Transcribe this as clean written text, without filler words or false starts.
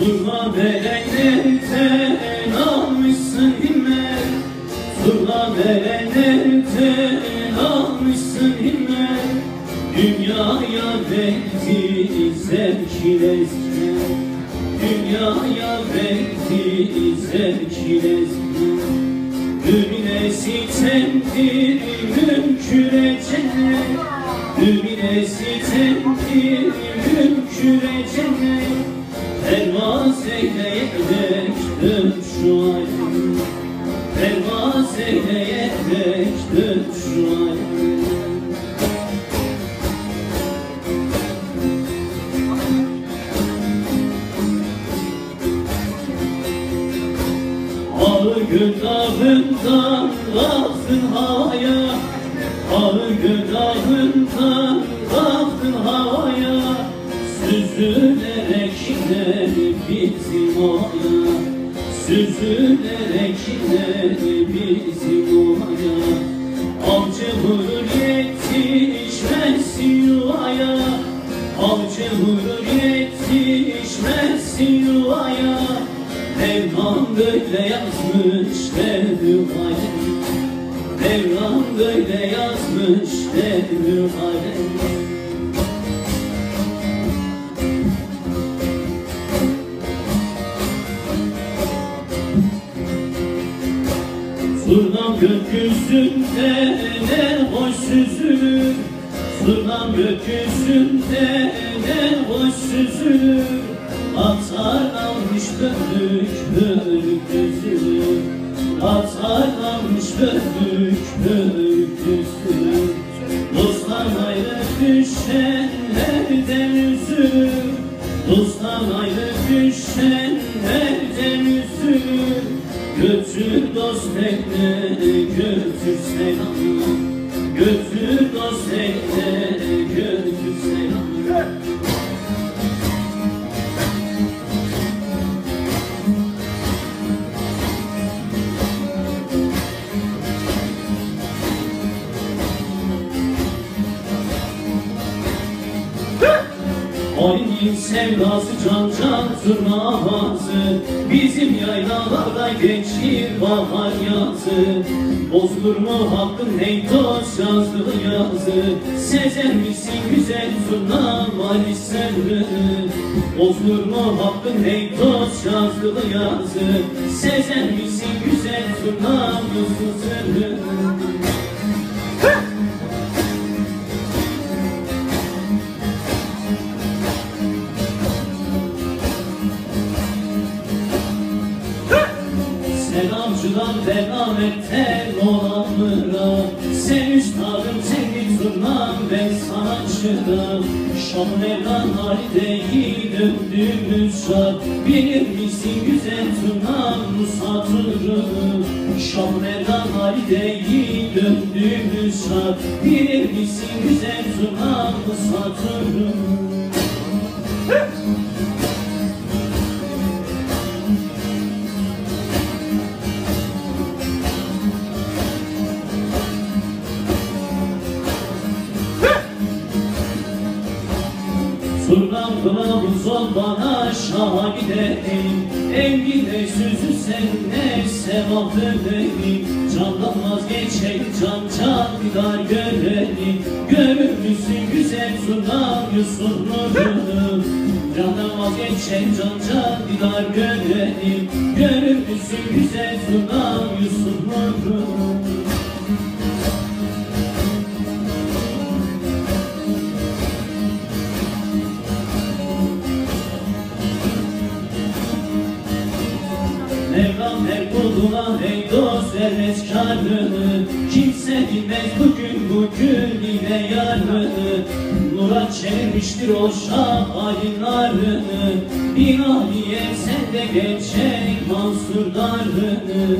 Turna berenlerden almışsın himmet, turna berenlerden almışsın himmet. Dünyaya verdi zevk ile zevk, dünyaya verdi zevk ile zevk. Ümine sitemdir mümküne cennet, ümine sitemdir mümküne cennet. Pervaz eyleyerek dön şu alem, pervaz eyleyerek dön şu alem. Ağı gırdağından kalktın havaya, ağı gırdağından kalktın havaya. Süzülerek iner bizim oya, süzülerek iner bizim oya. Avcı vurur yetişmez yuvaya, avcı vurur yetişmez yuvaya. Mevlam böyle yazmış levh-i Mevlam böyle yazmış levh-i. Surnam gökyüzünde ne hoş süzülür, surnam gökyüzünde ne hoş süzülür. Atar almış bölük bölük düzülür, atar almış bölük bölük düzülür. Dosttan ayrı düşenlerden üzülür, dosttan ayrı düşenlerden üzülür. Götür dost eline götür selamı, götür dost eline götür selamı. Ali'nin sevdası can can tırnağızı, bizim yaylalarda geçir bahar yazı. Bozulur mu hakkın hey dost yazdığı yazı, sezer misin güzel turnam Ali Serrı? Bozulur mu hakkın hey dost yazdığı yazı, sezer misin güzel turnam Serrı? Selamcıdan devametten olanlara, sen üstadım seni turnam ben sanatçıdan. Şam Mevlan halideyi döndüğümüz şart, bilir misin güzel turnam Musatır'ı? Şam Mevlan halideyi döndüğümüz şart, bilir misin güzel turnam Musatır'ı? Turnam kılavuz ol bana şaha gidelim, engine süzü seninle sevap ödelim. Candan vazgeçelim can can didar görelim, görür müsün güzel turnam Yusuf Nur'u? Candan vazgeçelim can can didar görelim, görür müsün güzel turnam Yusuf Nur'u? Mevlam her kuluna hey dost vermez kârını, kimse bilmez bugün ile yarını. Nura çevirmiştir o şah halin narını, İlahiye sen de geçecek Mansur darını.